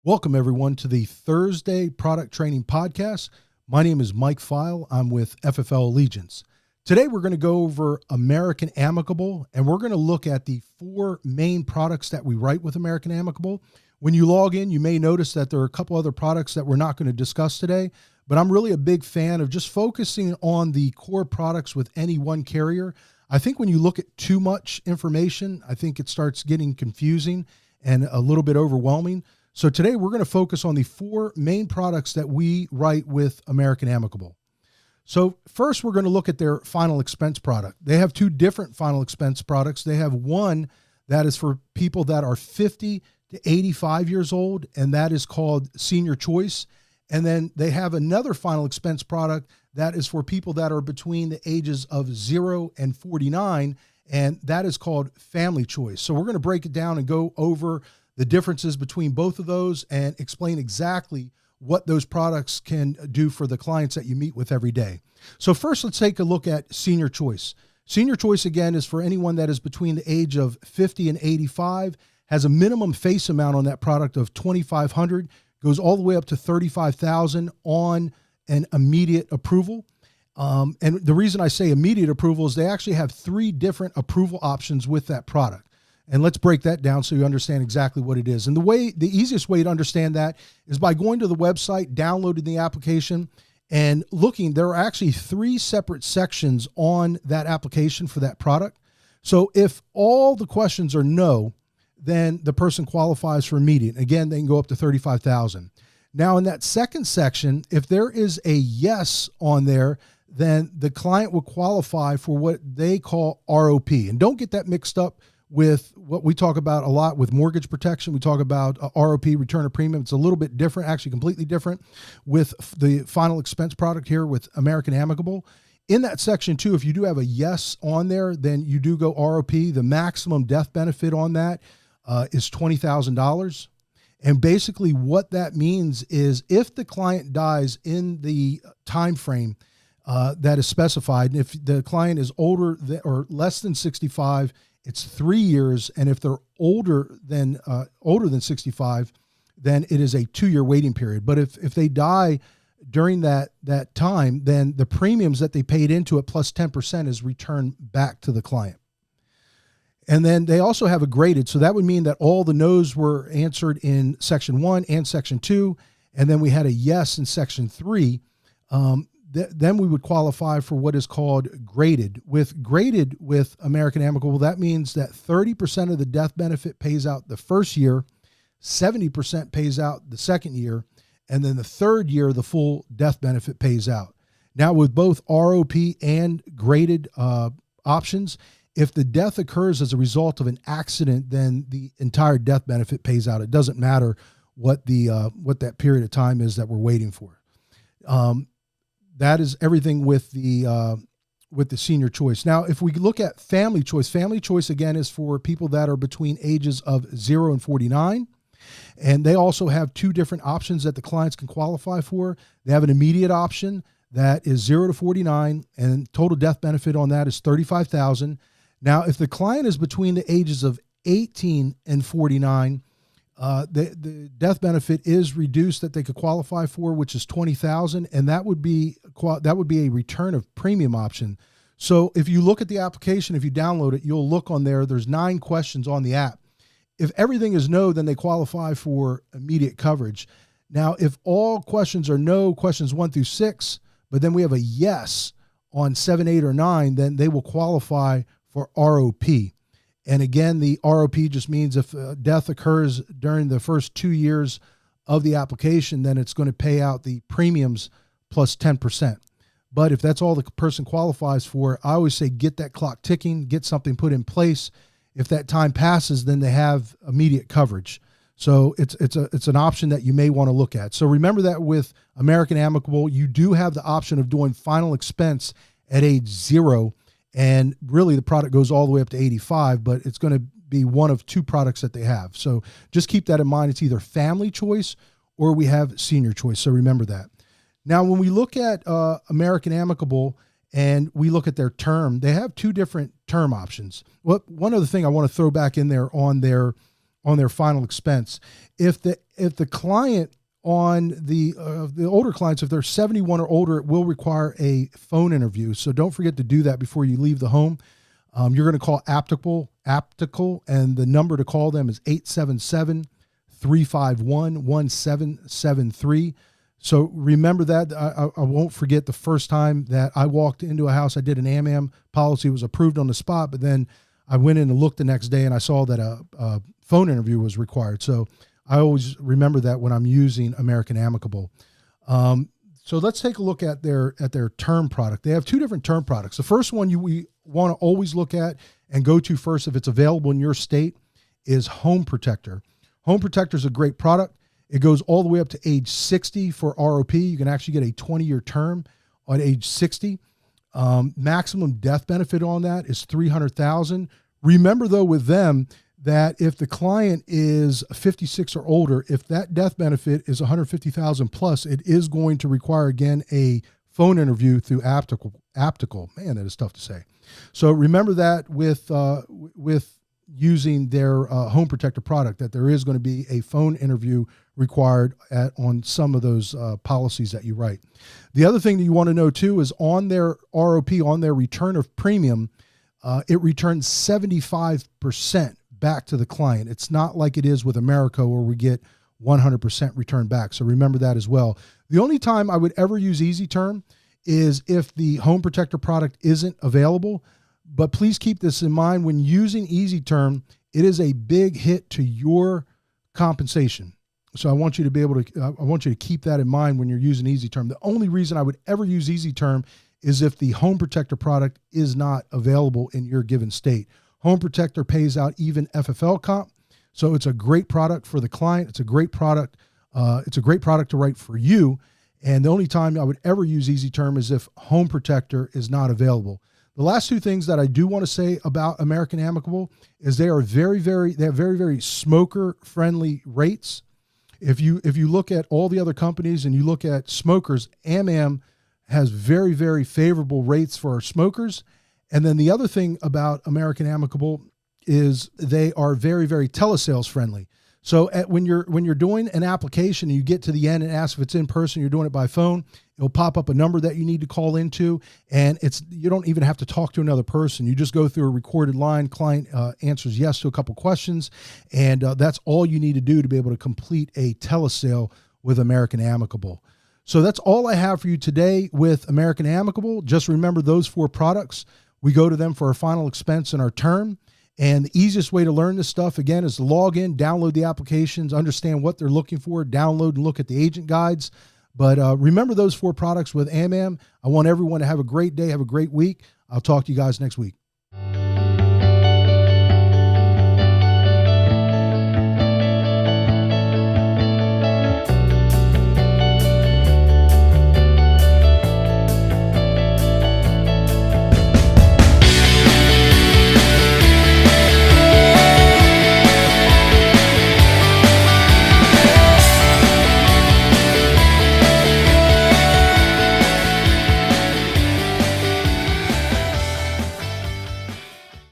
Welcome, everyone, to the Thursday Product Training Podcast. My name is Mike File. I'm with FFL Allegiance. Today, we're going to go over American Amicable, and we're going to look at the four main products that we write with American Amicable. When you log in, you may notice that there are a couple other products that we're not going to discuss today, but I'm really a big fan of just focusing on the core products with any one carrier. I think when you look at too much information, I think it starts getting confusing and a little bit overwhelming. So today we're going to focus on the four main products that we write with American Amicable. So first, we're going to look at their final expense product. They have two different final expense products. They have one that is for people that are 50 to 85 years old, and that is called Senior Choice. And then they have another final expense product that is for people that are between the ages of 0 and 49, and that is called Family Choice. So we're going to break it down and go over the differences between both of those and explain exactly what those products can do for the clients that you meet with every day. So first, let's take a look at Senior Choice. Senior Choice, again, is for anyone that is between the age of 50 and 85, has a minimum face amount on that product of $2,500, goes all the way up to $35,000 on an immediate approval. And the reason I say immediate approval is they actually have three different approval options with that product. And let's break that down so you understand exactly what it is. And the easiest way to understand that is by going to the website, downloading the application, and looking. There are actually three separate sections on that application for that product. So if all the questions are no, then the person qualifies for immediate. Again, they can go up to $35,000. Now, in that second section, if there is a yes on there, then the client will qualify for what they call ROP. And don't get that mixed up with what we talk about a lot with mortgage protection. We talk about ROP, return of premium. It's a little bit different, actually completely different with the final expense product here with American Amicable. In that section too, if you do have a yes on there, then you do go ROP. The maximum death benefit on that is $20,000. And basically what that means is if the client dies in the time frame that is specified, and if the client is older or less than 65, it's 3 years, and if they're older than 65, then it is a 2-year waiting period. But if they die during that time, then the premiums that they paid into it plus 10% is returned back to the client. And then they also have a graded, so that would mean that all the no's were answered in Section 1 and Section 2, and then we had a yes in Section 3. Then we would qualify for what is called graded. With American Amicable, that means that 30% of the death benefit pays out the first year, 70% pays out the second year, and then the third year, the full death benefit pays out. Now, with both ROP and graded options, if the death occurs as a result of an accident, then the entire death benefit pays out. It doesn't matter what that period of time is that we're waiting for. That is everything with the Senior Choice. Now, if we look at Family Choice again is for people that are between ages of 0 and 49. And they also have two different options that the clients can qualify for. They have an immediate option that is 0 to 49, and total death benefit on that is $35,000. Now, if the client is between the ages of 18 and 49, the death benefit is reduced that they could qualify for, which is $20,000, and that would be a return of premium option. So if you look at the application, if you download it, you'll look on there. There's 9 questions on the app. If everything is no, then they qualify for immediate coverage. Now, if all questions are no, questions 1 through 6, but then we have a yes on 7, 8, or 9, then they will qualify for ROP. And again, the ROP just means if death occurs during the first 2 years of the application, then it's going to pay out the premiums plus 10%. But if that's all the person qualifies for, I always say get that clock ticking, get something put in place. If that time passes, then they have immediate coverage. So it's an option that you may want to look at. So remember that with American Amicable, you do have the option of doing final expense at age 0. And really the product goes all the way up to 85, but it's going to be one of 2 products that they have. So just keep that in mind. It's either Family Choice or we have Senior Choice. So remember that. Now, when we look at American Amicable and we look at their term, they have 2 different term options. One other thing I want to throw back in there on their on their final expense. If the client on the older clients, if they're 71 or older, it will require a phone interview. So don't forget to do that before you leave the home. You're going to call Amicable, and the number to call them is 877-351-1773. So remember that. I won't forget the first time that I walked into a house. I did an AMAM policy. It was approved on the spot, but then I went in and looked the next day and I saw that a phone interview was required. So I always remember that when I'm using American Amicable. So let's take a look at their term product. They have two different term products. The first one we want to always look at and go to first, if it's available in your state, is Home Protector. Home Protector is a great product. It goes all the way up to age 60 for ROP. You can actually get a 20-year term on age 60. Maximum death benefit on that is $300,000. Remember, though, with them, that if the client is 56 or older, if that death benefit is $150,000 plus, it is going to require, again, a phone interview through Amicable. Man, that is tough to say. So remember that with using their Home Protector product, that there is going to be a phone interview required on some of those policies that you write. The other thing that you want to know too is on their ROP, on their return of premium, it returns 75% back to the client. It's not like it is with America where we get 100% return back. So remember that as well. The only time I would ever use Easy Term is if the Home Protector product isn't available. But please keep this in mind when using Easy Term, it is a big hit to your compensation. So I want you to be able to, I want you to keep that in mind when you're using Easy Term. The only reason I would ever use Easy Term is if the Home Protector product is not available in your given state. Home Protector pays out even FFL comp. So it's a great product for the client. It's a great product. It's a great product to write for you. And the only time I would ever use Easy Term is if Home Protector is not available. The last two things that I do want to say about American Amicable is they have very smoker friendly rates. If you look at all the other companies and you look at smokers, AmAm has very favorable rates for our smokers. And then the other thing about American Amicable is they are very telesales friendly. So when you're doing an application and you get to the end and ask if it's in person, you're doing it by phone, it'll pop up a number that you need to call into, and you don't even have to talk to another person. You just go through a recorded line. Client answers yes to a couple questions, and that's all you need to do to be able to complete a telesale with American Amicable. So that's all I have for you today with American Amicable. Just remember those four products. We go to them for our final expense and our term. And the easiest way to learn this stuff, again, is to log in, download the applications, understand what they're looking for, download and look at the agent guides. But remember those four products with AmAm. I want everyone to have a great day, have a great week. I'll talk to you guys next week.